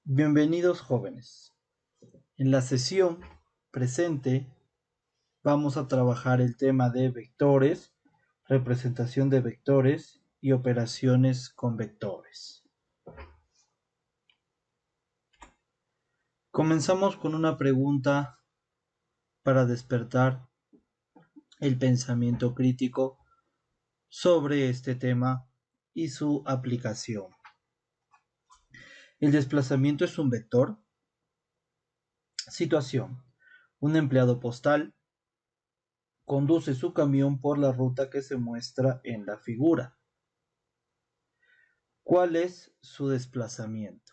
Bienvenidos jóvenes. En la sesión presente vamos a trabajar el tema de vectores, representación de vectores y operaciones con vectores. Comenzamos con una pregunta para despertar el pensamiento crítico sobre este tema y su aplicación. ¿El desplazamiento es un vector? Situación. Un empleado postal conduce su camión por la ruta que se muestra en la figura. ¿Cuál es su desplazamiento?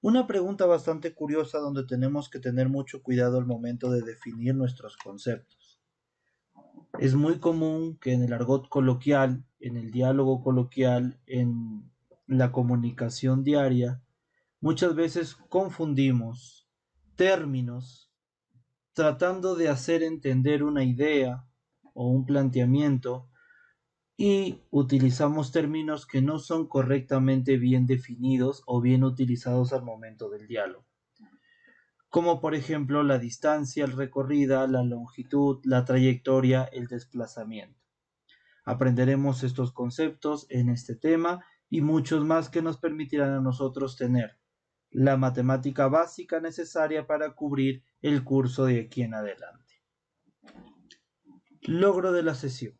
Una pregunta bastante curiosa donde tenemos que tener mucho cuidado al momento de definir nuestros conceptos. Es muy común que en el argot coloquial, en el diálogo coloquial, en la comunicación diaria, muchas veces confundimos términos tratando de hacer entender una idea o un planteamiento y utilizamos términos que no son correctamente bien definidos o bien utilizados al momento del diálogo, como por ejemplo la distancia recorrida, la longitud, la trayectoria, el desplazamiento. Aprenderemos estos conceptos en este tema y muchos más que nos permitirán a nosotros tener la matemática básica necesaria para cubrir el curso de aquí en adelante. Logro de la sesión.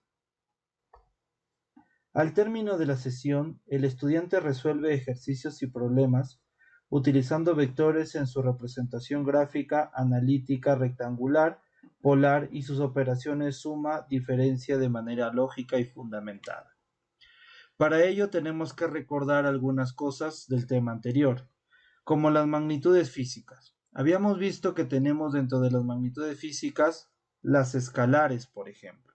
Al término de la sesión, el estudiante resuelve ejercicios y problemas utilizando vectores en su representación gráfica, analítica, rectangular, polar y sus operaciones suma, diferencia de manera lógica y fundamentada. Para ello tenemos que recordar algunas cosas del tema anterior, como las magnitudes físicas. Habíamos visto que tenemos dentro de las magnitudes físicas las escalares, por ejemplo.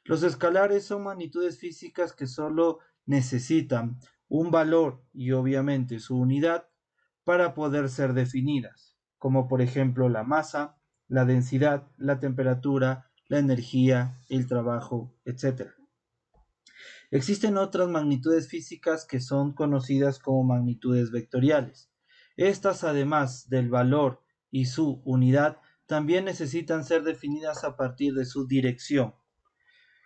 Los escalares son magnitudes físicas que solo necesitan un valor y obviamente su unidad para poder ser definidas, como por ejemplo la masa, la densidad, la temperatura, la energía, el trabajo, etc. Existen otras magnitudes físicas que son conocidas como magnitudes vectoriales. Estas, además del valor y su unidad, también necesitan ser definidas a partir de su dirección,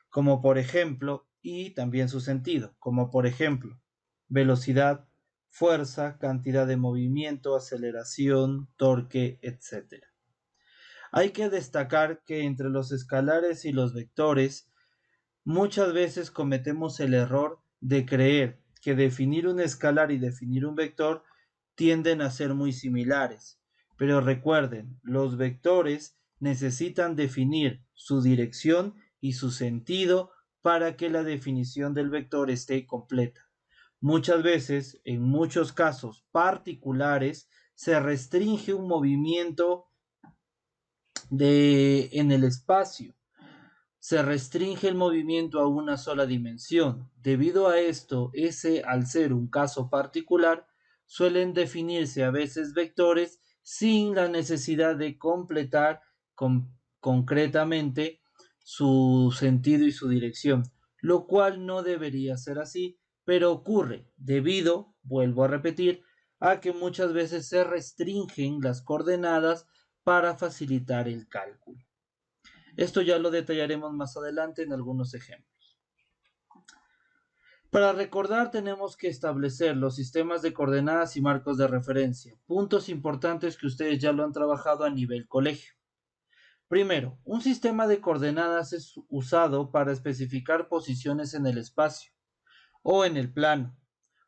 como por ejemplo, y también su sentido, como por ejemplo, velocidad, fuerza, cantidad de movimiento, aceleración, torque, etc. Hay que destacar que entre los escalares y los vectores, muchas veces cometemos el error de creer que definir un escalar y definir un vector tienden a ser muy similares. Pero recuerden, los vectores necesitan definir su dirección y su sentido para que la definición del vector esté completa. Muchas veces, en muchos casos particulares, se restringe un movimiento en el espacio. Se restringe el movimiento a una sola dimensión. Debido a esto, al ser un caso particular, suelen definirse a veces vectores sin la necesidad de completar concretamente su sentido y su dirección, lo cual no debería ser así, pero ocurre debido, vuelvo a repetir, a que muchas veces se restringen las coordenadas para facilitar el cálculo. Esto ya lo detallaremos más adelante en algunos ejemplos. Para recordar tenemos que establecer los sistemas de coordenadas y marcos de referencia, puntos importantes que ustedes ya lo han trabajado a nivel colegio. Primero, un sistema de coordenadas es usado para especificar posiciones en el espacio o en el plano.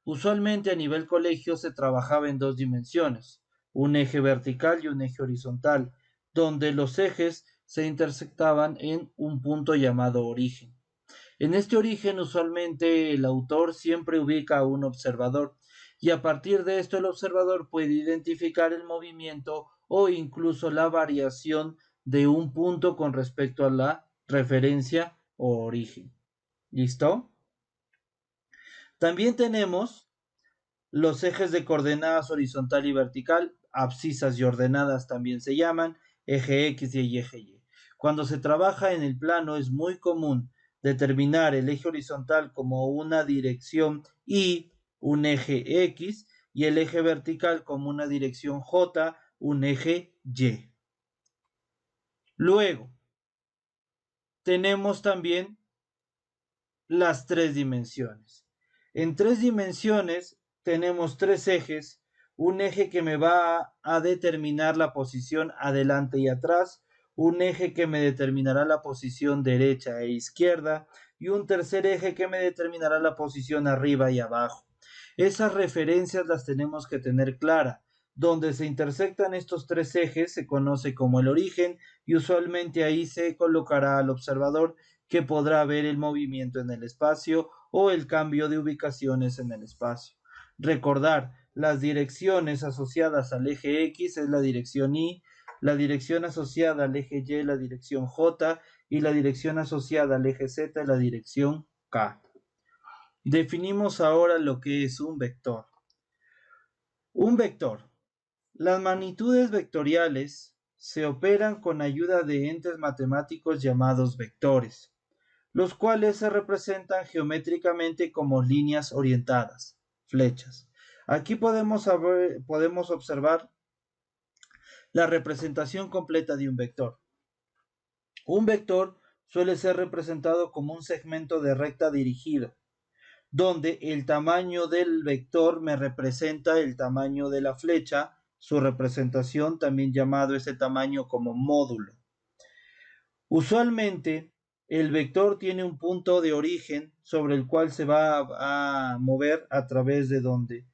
Usualmente a nivel colegio se trabajaba en dos dimensiones, un eje vertical y un eje horizontal, donde los ejes se intersectaban en un punto llamado origen. En este origen usualmente el autor siempre ubica a un observador y a partir de esto el observador puede identificar el movimiento o incluso la variación de un punto con respecto a la referencia o origen. ¿Listo? También tenemos los ejes de coordenadas horizontal y vertical, abscisas y ordenadas también se llaman, eje X y eje Y. Cuando se trabaja en el plano es muy común determinar el eje horizontal como una dirección y un eje X y el eje vertical como una dirección J, un eje Y. Luego, tenemos también las tres dimensiones. En tres dimensiones tenemos tres ejes, un eje que me va a determinar la posición adelante y atrás, un eje que me determinará la posición derecha e izquierda y un tercer eje que me determinará la posición arriba y abajo. Esas referencias las tenemos que tener claras. Donde se intersectan estos tres ejes se conoce como el origen y usualmente ahí se colocará al observador que podrá ver el movimiento en el espacio o el cambio de ubicaciones en el espacio. Recordar, las direcciones asociadas al eje X es la dirección Y, la dirección asociada al eje Y es la dirección J y la dirección asociada al eje Z es la dirección K. Definimos ahora lo que es un vector. Un vector. Las magnitudes vectoriales se operan con ayuda de entes matemáticos llamados vectores, los cuales se representan geométricamente como líneas orientadas, flechas. Aquí podemos observar la representación completa de un vector. Un vector suele ser representado como un segmento de recta dirigida, donde el tamaño del vector me representa el tamaño de la flecha, su representación también llamado ese tamaño como módulo. Usualmente el vector tiene un punto de origen sobre el cual se va a mover a través de donde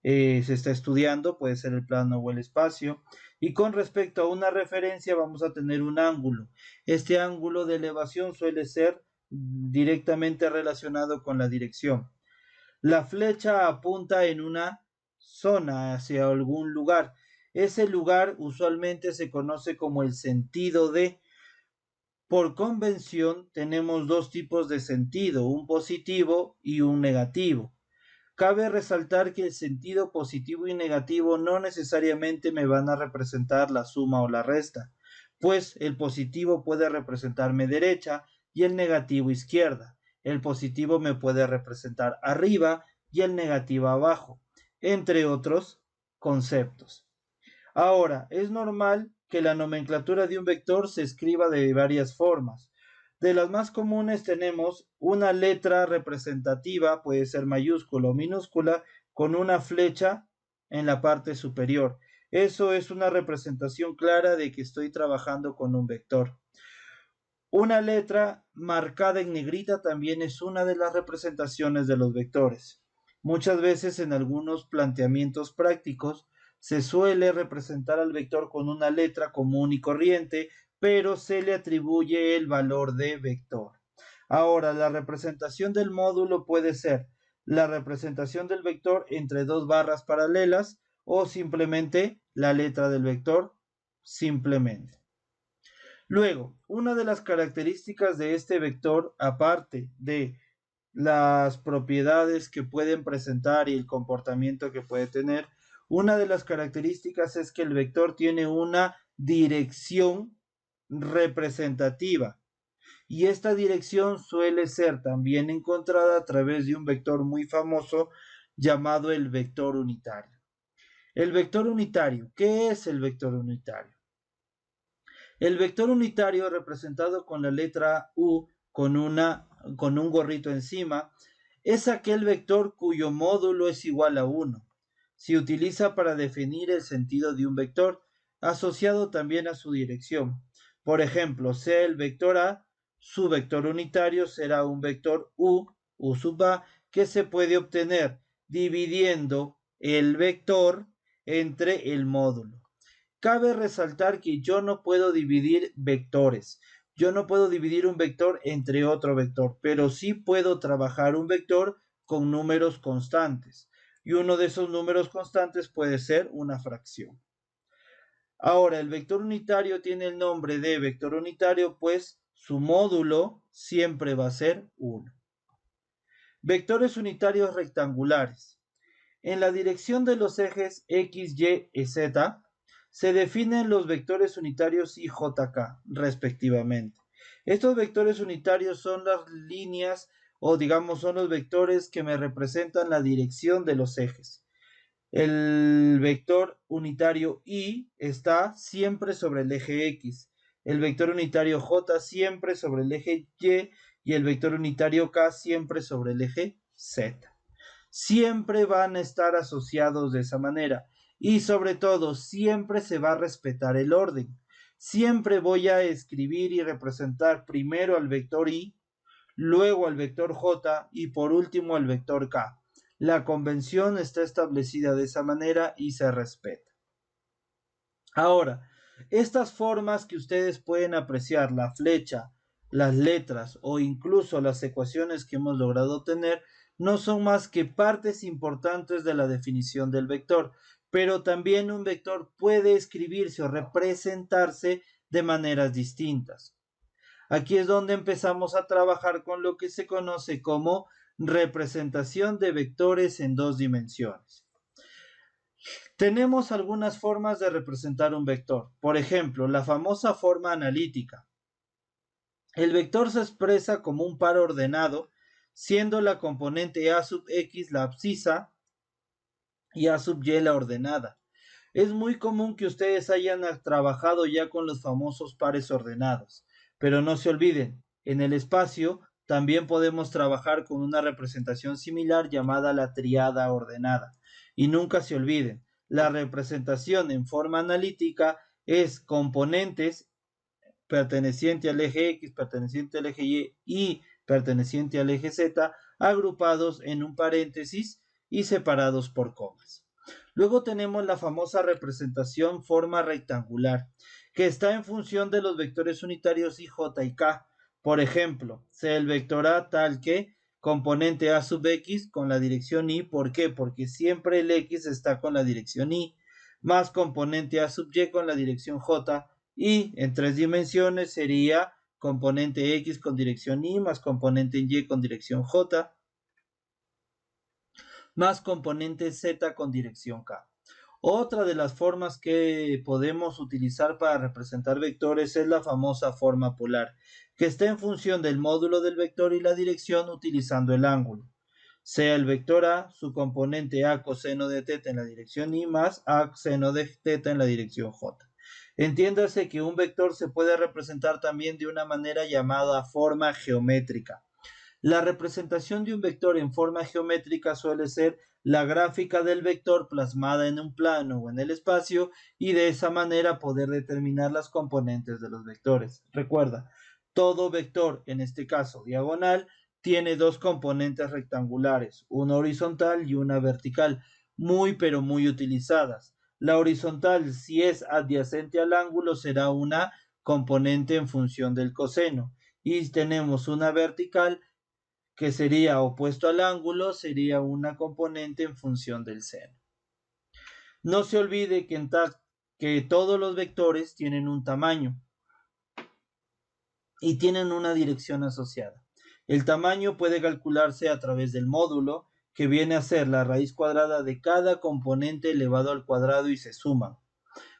se está estudiando, puede ser el plano o el espacio, y con respecto a una referencia vamos a tener un ángulo. Este ángulo de elevación suele ser directamente relacionado con la dirección. La flecha apunta en una zona hacia algún lugar. Ese lugar usualmente se conoce como el sentido de. Por convención tenemos dos tipos de sentido, un positivo y un negativo. Cabe resaltar que el sentido positivo y negativo no necesariamente me van a representar la suma o la resta, pues el positivo puede representarme derecha y el negativo izquierda. El positivo me puede representar arriba y el negativo abajo, entre otros conceptos. Ahora, es normal que la nomenclatura de un vector se escriba de varias formas. De las más comunes tenemos una letra representativa, puede ser mayúscula o minúscula, con una flecha en la parte superior. Eso es una representación clara de que estoy trabajando con un vector. Una letra marcada en negrita también es una de las representaciones de los vectores. Muchas veces en algunos planteamientos prácticos se suele representar al vector con una letra común y corriente, pero se le atribuye el valor de vector. Ahora, la representación del módulo puede ser la representación del vector entre dos barras paralelas o simplemente la letra del vector, simplemente. Luego, una de las características de este vector, aparte de las propiedades que pueden presentar y el comportamiento que puede tener, una de las características es que el vector tiene una dirección representativa y esta dirección suele ser también encontrada a través de un vector muy famoso llamado el vector unitario. El vector unitario, ¿qué es el vector unitario? El vector unitario representado con la letra U con un gorrito encima es aquel vector cuyo módulo es igual a 1. Se utiliza para definir el sentido de un vector asociado también a su dirección. Por ejemplo, sea el vector A, su vector unitario será un vector U sub A, que se puede obtener dividiendo el vector entre el módulo. Cabe resaltar que yo no puedo dividir vectores. Yo no puedo dividir un vector entre otro vector, pero sí puedo trabajar un vector con números constantes. Y uno de esos números constantes puede ser una fracción. Ahora, el vector unitario tiene el nombre de vector unitario, pues su módulo siempre va a ser 1. Vectores unitarios rectangulares. En la dirección de los ejes X, Y y Z, se definen los vectores unitarios y JK, respectivamente. Estos vectores unitarios son las líneas o digamos son los vectores que me representan la dirección de los ejes. El vector unitario Y está siempre sobre el eje X. El vector unitario J siempre sobre el eje Y y el vector unitario K siempre sobre el eje Z. Siempre van a estar asociados de esa manera y sobre todo siempre se va a respetar el orden. Siempre voy a escribir y representar primero al vector Y, luego al vector J y por último al vector K. La convención está establecida de esa manera y se respeta. Ahora, estas formas que ustedes pueden apreciar, la flecha, las letras o incluso las ecuaciones que hemos logrado obtener, no son más que partes importantes de la definición del vector, pero también un vector puede escribirse o representarse de maneras distintas. Aquí es donde empezamos a trabajar con lo que se conoce como representación de vectores en dos dimensiones. Tenemos algunas formas de representar un vector. Por ejemplo, la famosa forma analítica. El vector se expresa como un par ordenado, siendo la componente A sub X la abscisa y A sub Y la ordenada. Es muy común que ustedes hayan trabajado ya con los famosos pares ordenados, pero no se olviden, en el espacio también podemos trabajar con una representación similar llamada la triada ordenada. Y nunca se olviden, la representación en forma analítica es componentes perteneciente al eje X, perteneciente al eje Y perteneciente al eje Z, agrupados en un paréntesis y separados por comas. Luego tenemos la famosa representación forma rectangular, que está en función de los vectores unitarios I, J y K. Por ejemplo, sea el vector A tal que componente A sub X con la dirección Y. ¿Por qué? Porque siempre el X está con la dirección Y, más componente A sub Y con la dirección J, y en tres dimensiones sería componente X con dirección Y más componente Y con dirección J más componente Z con dirección K. Otra de las formas que podemos utilizar para representar vectores es la famosa forma polar, que está en función del módulo del vector y la dirección utilizando el ángulo. Sea el vector A, su componente A coseno de θ en la dirección Y más A seno de θ en la dirección J. Entiéndase que un vector se puede representar también de una manera llamada forma geométrica. La representación de un vector en forma geométrica suele ser la gráfica del vector plasmada en un plano o en el espacio y de esa manera poder determinar las componentes de los vectores. Recuerda, todo vector, en este caso diagonal, tiene dos componentes rectangulares, una horizontal y una vertical, muy pero muy utilizadas. La horizontal, si es adyacente al ángulo, será una componente en función del coseno. Y tenemos una vertical que sería opuesto al ángulo, sería una componente en función del seno. No se olvide que todos los vectores tienen un tamaño y tienen una dirección asociada. El tamaño puede calcularse a través del módulo, que viene a ser la raíz cuadrada de cada componente elevado al cuadrado y se suman.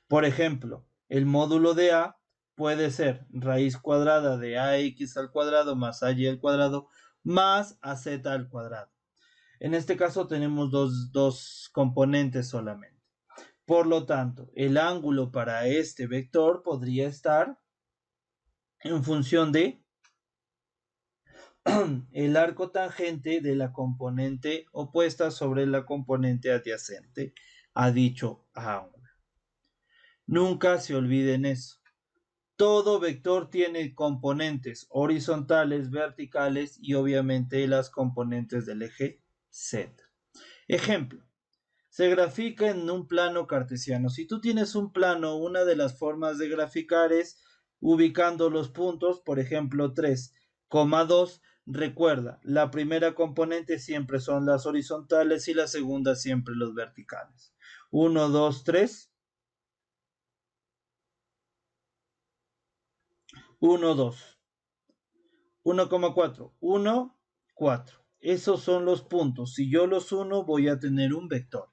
Por ejemplo, el módulo de A puede ser raíz cuadrada de ax al cuadrado más ay al cuadrado más az al cuadrado. En este caso tenemos dos componentes solamente. Por lo tanto, el ángulo para este vector podría estar en función de el arco tangente de la componente opuesta sobre la componente adyacente a dicho ángulo. Nunca se olviden eso. Todo vector tiene componentes horizontales, verticales y obviamente las componentes del eje Z. Ejemplo, se grafica en un plano cartesiano. Si tú tienes un plano, una de las formas de graficar es ubicando los puntos, por ejemplo 3,2. Recuerda, la primera componente siempre son las horizontales y la segunda siempre los verticales. 1, 2, 3. 1, 2. 1,4. 1, 4. Esos son los puntos. Si yo los uno, voy a tener un vector.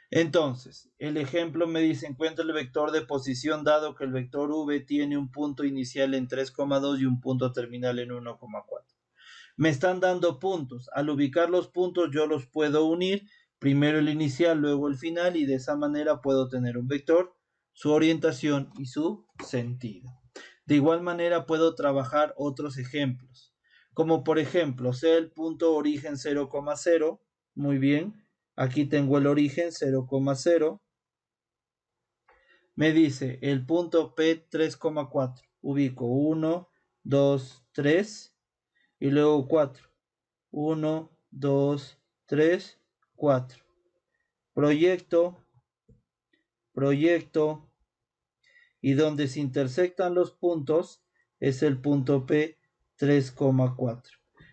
Entonces, el ejemplo me dice, encuentra el vector de posición dado que el vector v tiene un punto inicial en 3,2 y un punto terminal en 1,4. Me están dando puntos. Al ubicar los puntos, yo los puedo unir Primero el inicial, luego el final, y de esa manera puedo tener un vector, su orientación y su sentido. De igual manera puedo trabajar otros ejemplos, como por ejemplo, sea el punto origen 0,0, muy bien, aquí tengo el origen 0,0, me dice el punto P 3,4, ubico 1, 2, 3 y luego 4, 1, 2, 3, 4. Proyecto, y donde se intersectan los puntos es el punto P 3,4.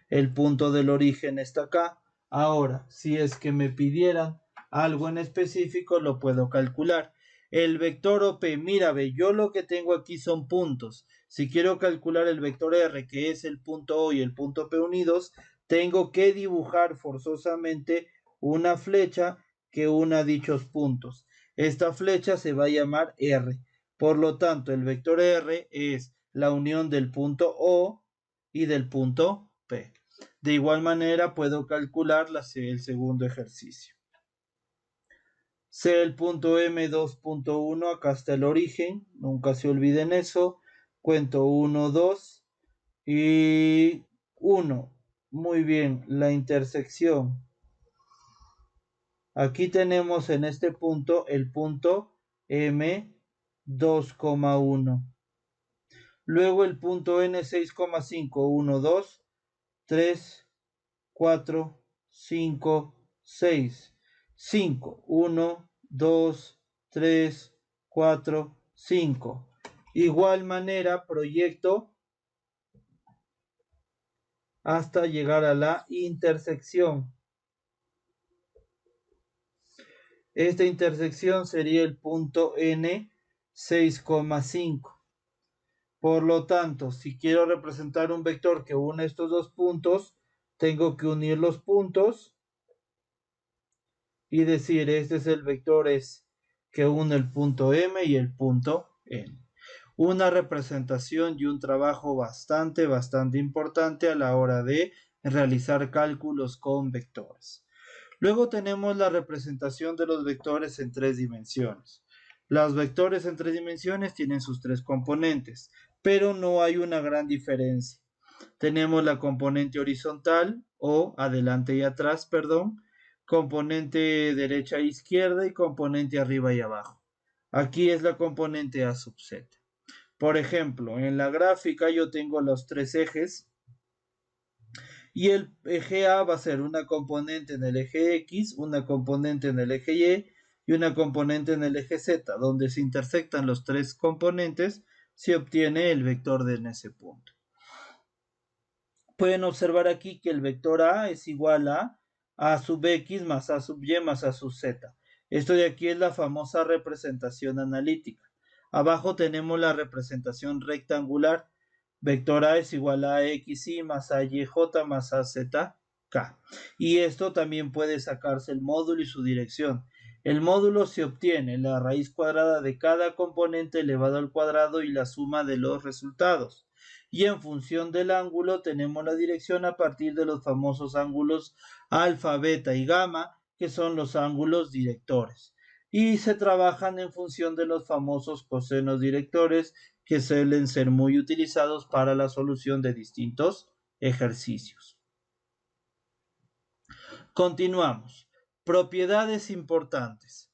El punto del origen está acá. Ahora, si es que me pidieran algo en específico, lo puedo calcular. El vector OP, mira, ve, yo lo que tengo aquí son puntos. Si quiero calcular el vector R, que es el punto O y el punto P unidos, tengo que dibujar forzosamente una flecha que una dichos puntos. Esta flecha se va a llamar R. Por lo tanto, el vector R es la unión del punto O y del punto P. De igual manera, puedo calcular el segundo ejercicio. Sea el punto M2.1, acá está el origen, nunca se olviden eso. Cuento 1, 2 y 1. Muy bien, la intersección. Aquí tenemos en este punto el punto M2,1. Luego el punto N 6,5, 1, 2, 3, 4, 5, 6. 5, 1, 2, 3, 4, 5. Igual manera proyecto hasta llegar a la intersección. Esta intersección sería el punto N 6,5. Por lo tanto, si quiero representar un vector que une estos dos puntos, tengo que unir los puntos y decir, este es el vector S que une el punto M y el punto N. Una representación y un trabajo bastante importante a la hora de realizar cálculos con vectores. Luego tenemos la representación de los vectores en tres dimensiones. Los vectores en tres dimensiones tienen sus tres componentes, pero no hay una gran diferencia. Tenemos la componente horizontal o adelante y atrás, perdón, componente derecha e izquierda y componente arriba y abajo. Aquí es la componente A sub z. Por ejemplo, en la gráfica yo tengo los tres ejes y el eje A va a ser una componente en el eje X, una componente en el eje y una componente en el eje Z. Donde se intersectan los tres componentes, se obtiene el vector en ese punto. Pueden observar aquí que el vector A es igual a sub X más A sub Y más A sub Z. Esto de aquí es la famosa representación analítica. Abajo tenemos la representación rectangular. Vector A es igual a XY más AYJ más AZK. Y esto también puede sacarse el módulo y su dirección. El módulo se obtiene la raíz cuadrada de cada componente elevado al cuadrado y la suma de los resultados. Y en función del ángulo tenemos la dirección a partir de los famosos ángulos alfa, beta y gamma, que son los ángulos directores. Y se trabajan en función de los famosos cosenos directores, que suelen ser muy utilizados para la solución de distintos ejercicios. Continuamos. Propiedades importantes.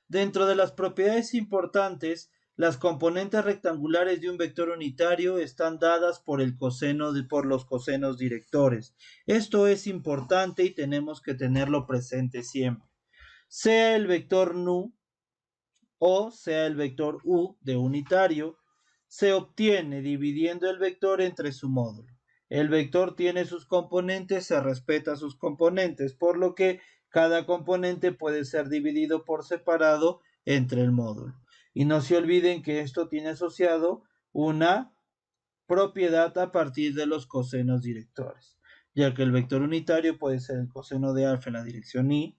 Dentro de las propiedades importantes, las componentes rectangulares de un vector unitario están dadas por los cosenos directores. Esto es importante y tenemos que tenerlo presente siempre. Sea el vector nu o sea el vector u de unitario, se obtiene dividiendo el vector entre su módulo. El vector tiene sus componentes, se respeta sus componentes, por lo que cada componente puede ser dividido por separado entre el módulo. Y no se olviden que esto tiene asociado una propiedad a partir de los cosenos directores, ya que el vector unitario puede ser el coseno de alfa en la dirección y,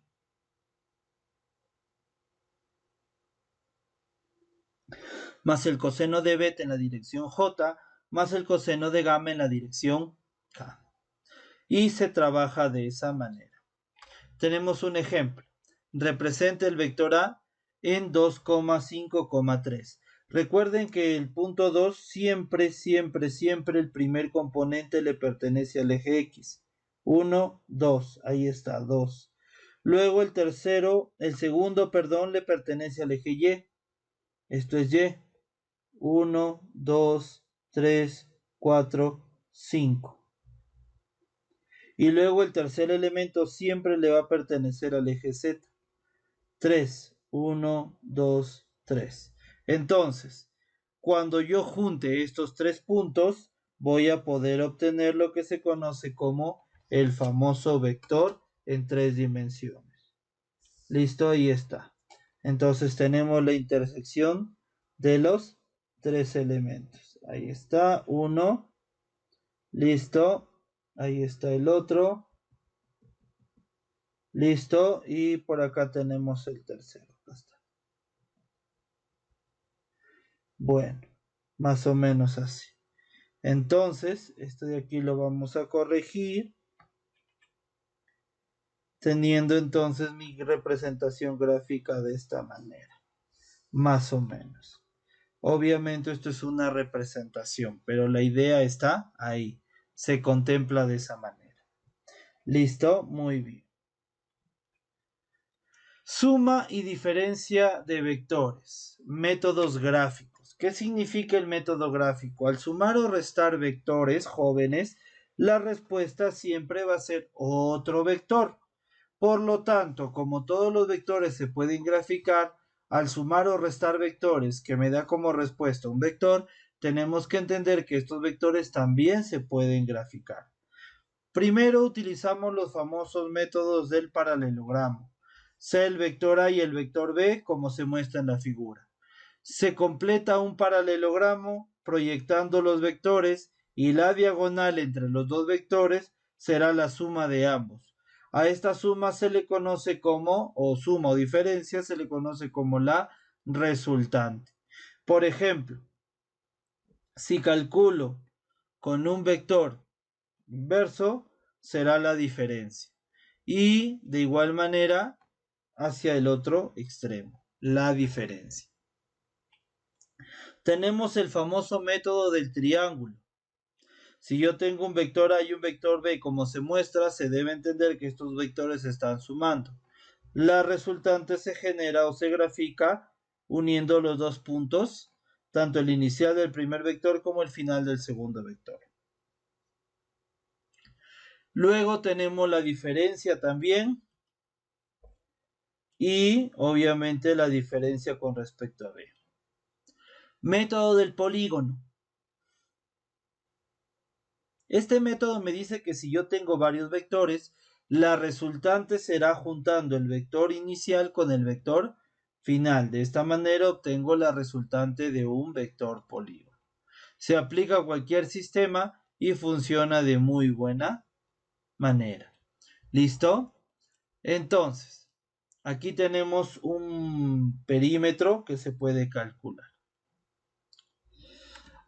más el coseno de beta en la dirección j, más el coseno de gamma en la dirección k. Y se trabaja de esa manera. Tenemos un ejemplo. representa el vector A en 2,5,3. Recuerden que el punto 2 siempre el primer componente le pertenece al eje X. 1, 2, ahí está, 2. Luego el segundo, le pertenece al eje Y. Esto es Y. 1, 2, 3, 4, 5. Y luego el tercer elemento siempre le va a pertenecer al eje Z. 3, 1, 2, 3. Entonces, cuando yo junte estos tres puntos, voy a poder obtener lo que se conoce como el famoso vector en tres dimensiones. Listo, ahí está. Entonces tenemos la intersección de los tres elementos. Ahí está, uno. Listo. Ahí está el otro. Listo. Y por acá tenemos el tercero. Acá está. Bueno, más o menos así. Entonces, esto de aquí lo vamos a corregir. Teniendo entonces mi representación gráfica de esta manera. Más o menos. Obviamente esto es una representación, pero la idea está ahí. Se contempla de esa manera. ¿Listo? Muy bien. Suma y diferencia de vectores. Métodos gráficos. ¿Qué significa el método gráfico? Al sumar o restar vectores jóvenes, la respuesta siempre va a ser otro vector. Por lo tanto, como todos los vectores se pueden graficar, al sumar o restar vectores que me da como respuesta un vector, tenemos que entender que estos vectores también se pueden graficar. Primero utilizamos los famosos métodos del paralelogramo, sea el vector A y el vector B, como se muestra en la figura. Se completa un paralelogramo proyectando los vectores y la diagonal entre los dos vectores será la suma de ambos. A esta suma se le conoce como, o suma o diferencia, se le conoce como la resultante. Por ejemplo, si calculo con un vector inverso, será la diferencia. Y de igual manera, hacia el otro extremo, la diferencia. Tenemos el famoso método del triángulo. Si yo tengo un vector A y un vector B, como se muestra, se debe entender que estos vectores se están sumando. La resultante se genera o se grafica uniendo los dos puntos, tanto el inicial del primer vector como el final del segundo vector. Luego tenemos la diferencia también y obviamente la diferencia con respecto a B. Método del polígono. Este método me dice que si yo tengo varios vectores, la resultante será juntando el vector inicial con el vector final. De esta manera obtengo la resultante de un vector polígono. Se aplica a cualquier sistema y funciona de muy buena manera. ¿Listo? Entonces, aquí tenemos un perímetro que se puede calcular.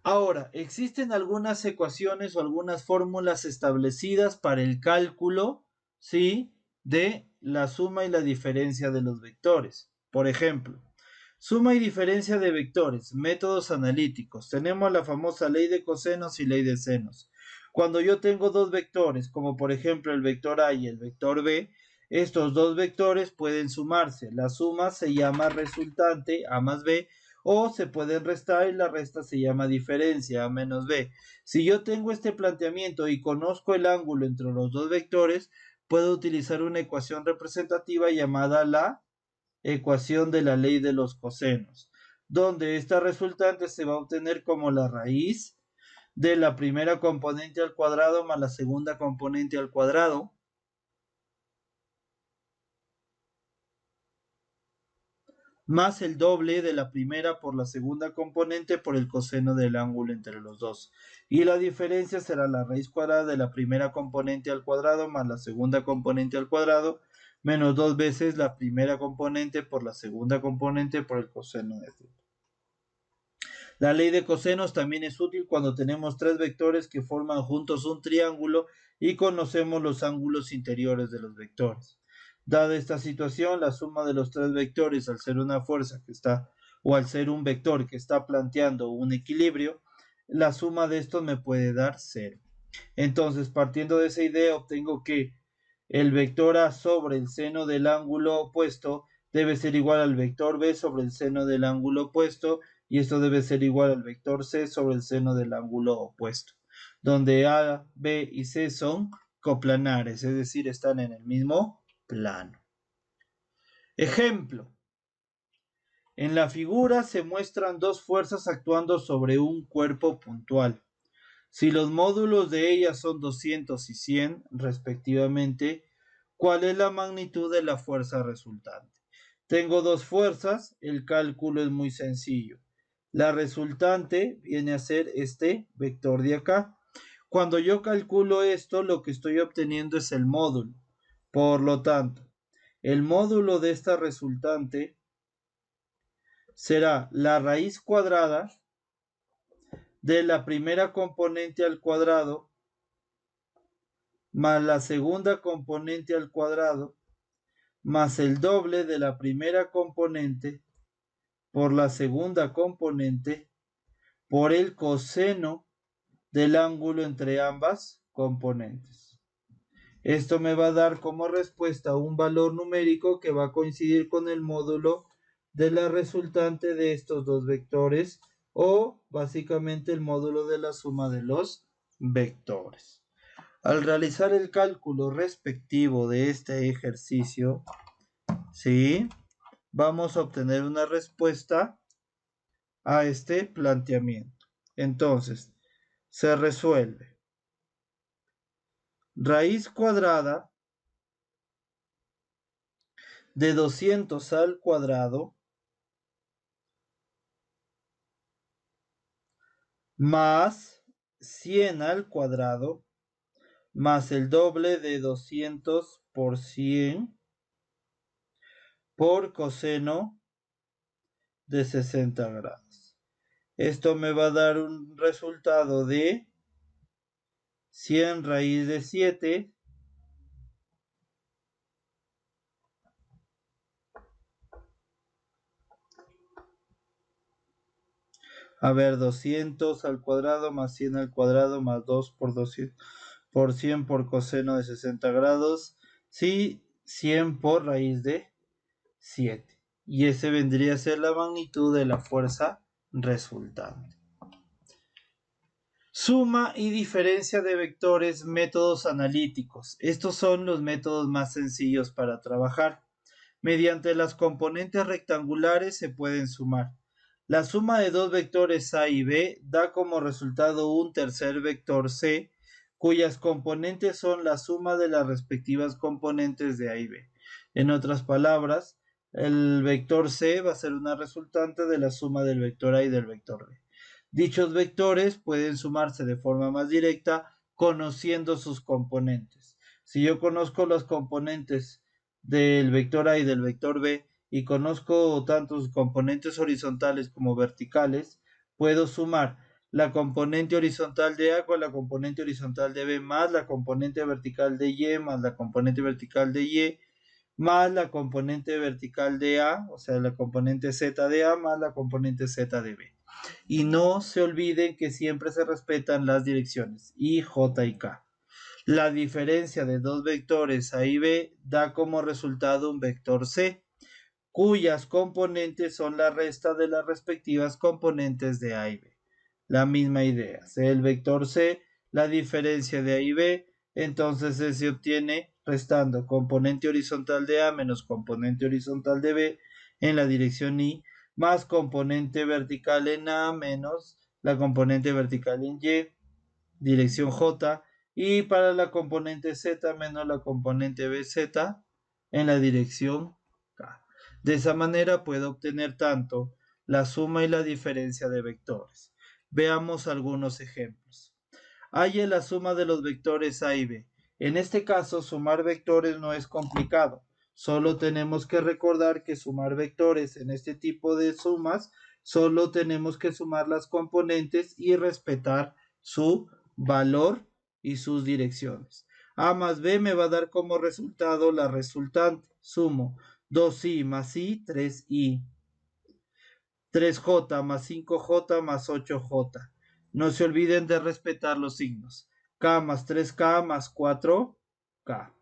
Ahora, existen algunas ecuaciones o algunas fórmulas establecidas para el cálculo, ¿sí?, de la suma y la diferencia de los vectores. Por ejemplo, suma y diferencia de vectores, métodos analíticos. Tenemos la famosa ley de cosenos y ley de senos. Cuando yo tengo dos vectores, como por ejemplo el vector A y el vector B, estos dos vectores pueden sumarse. La suma se llama resultante, A más B, o se pueden restar y la resta se llama diferencia, A menos B. Si yo tengo este planteamiento y conozco el ángulo entre los dos vectores, puedo utilizar una ecuación representativa llamada la ecuación de la ley de los cosenos, donde esta resultante se va a obtener como la raíz de la primera componente al cuadrado más la segunda componente al cuadrado, más el doble de la primera por la segunda componente por el coseno del ángulo entre los dos. Y la diferencia será la raíz cuadrada de la primera componente al cuadrado más la segunda componente al cuadrado, menos 2 veces la primera componente por la segunda componente por el coseno de θ. La ley de cosenos también es útil cuando tenemos tres vectores que forman juntos un triángulo y conocemos los ángulos interiores de los vectores. Dada esta situación, la suma de los tres vectores al ser una fuerza que está, o al ser un vector que está planteando un equilibrio, la suma de estos me puede dar 0. Entonces, partiendo de esa idea, obtengo que el vector A sobre el seno del ángulo opuesto debe ser igual al vector B sobre el seno del ángulo opuesto, y esto debe ser igual al vector C sobre el seno del ángulo opuesto, donde A, B y C son coplanares, es decir, están en el mismo plano. Ejemplo. En la figura se muestran dos fuerzas actuando sobre un cuerpo puntual. Si los módulos de ellas son 200 y 100 respectivamente, ¿cuál es la magnitud de la fuerza resultante? Tengo dos fuerzas, el cálculo es muy sencillo. La resultante viene a ser este vector de acá. Cuando yo calculo esto, lo que estoy obteniendo es el módulo. Por lo tanto, el módulo de esta resultante será la raíz cuadrada de la primera componente al cuadrado más la segunda componente al cuadrado más el doble de la primera componente por la segunda componente por el coseno del ángulo entre ambas componentes. Esto me va a dar como respuesta un valor numérico que va a coincidir con el módulo de la resultante de estos dos vectores, o básicamente el módulo de la suma de los vectores. Al realizar el cálculo respectivo de este ejercicio, ¿sí?, vamos a obtener una respuesta a este planteamiento. Entonces, se resuelve raíz cuadrada de 200 al cuadrado más 100 al cuadrado más el doble de 200 por 100 por coseno de 60 grados. Esto me va a dar un resultado de 100 raíz de 7 a ver, 200 al cuadrado más 100 al cuadrado más 2 por 200 por 100 por coseno de 60 grados. Sí, 100 por raíz de 7. Y ese vendría a ser la magnitud de la fuerza resultante. Suma y diferencia de vectores, métodos analíticos. Estos son los métodos más sencillos para trabajar. Mediante las componentes rectangulares se pueden sumar. La suma de dos vectores A y B da como resultado un tercer vector C, cuyas componentes son la suma de las respectivas componentes de A y B. En otras palabras, el vector C va a ser una resultante de la suma del vector A y del vector B. Dichos vectores pueden sumarse de forma más directa conociendo sus componentes. Si yo conozco los componentes del vector A y del vector B y conozco tanto sus componentes horizontales como verticales, puedo sumar la componente horizontal de A con la componente horizontal de B más la componente vertical de Y más la componente vertical de Y más la componente vertical de A, o sea, la componente Z de A más la componente Z de B. Y no se olviden que siempre se respetan las direcciones I, J y K. La diferencia de dos vectores A y B da como resultado un vector C, cuyas componentes son la resta de las respectivas componentes de A y B. La misma idea, sea el vector C, la diferencia de A y B, entonces se obtiene restando componente horizontal de A menos componente horizontal de B en la dirección I, más componente vertical en A menos la componente vertical en Y, dirección J, y para la componente Z menos la componente BZ en la dirección K. De esa manera puedo obtener tanto la suma y la diferencia de vectores. Veamos algunos ejemplos. Halle la suma de los vectores A y B. En este caso, sumar vectores no es complicado. Solo tenemos que recordar que sumar vectores en este tipo de sumas, solo tenemos que sumar las componentes y respetar su valor y sus direcciones. A más B me va a dar como resultado la resultante. sumo 2i más i, 3i. 3j más 5j más 8j. No se olviden de respetar los signos. K más 3k más 4k.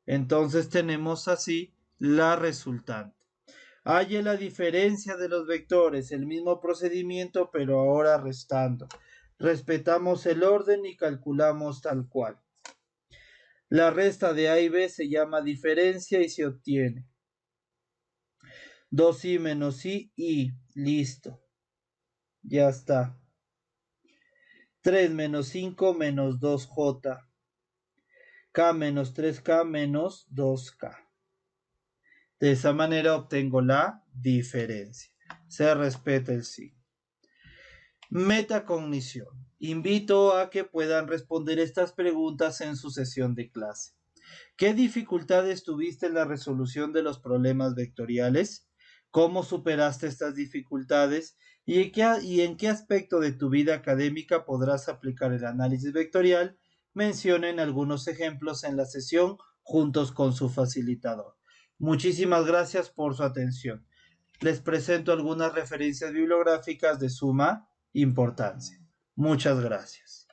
Entonces tenemos así la resultante. Halle la diferencia de los vectores, el mismo procedimiento, pero ahora restando. Respetamos el orden y calculamos tal cual. La resta de A y B se llama diferencia y se obtiene 2i menos i y listo. Ya está. 3 menos 5 menos 2j. K menos 3k menos 2k. De esa manera obtengo la diferencia. Se respeta el signo. Metacognición. Invito a que puedan responder estas preguntas en su sesión de clase. ¿Qué dificultades tuviste en la resolución de los problemas vectoriales? ¿Cómo superaste estas dificultades? ¿Y en qué aspecto de tu vida académica podrás aplicar el análisis vectorial? Mencionen algunos ejemplos en la sesión juntos con su facilitador. Muchísimas gracias por su atención. Les presento algunas referencias bibliográficas de suma importancia. Muchas gracias.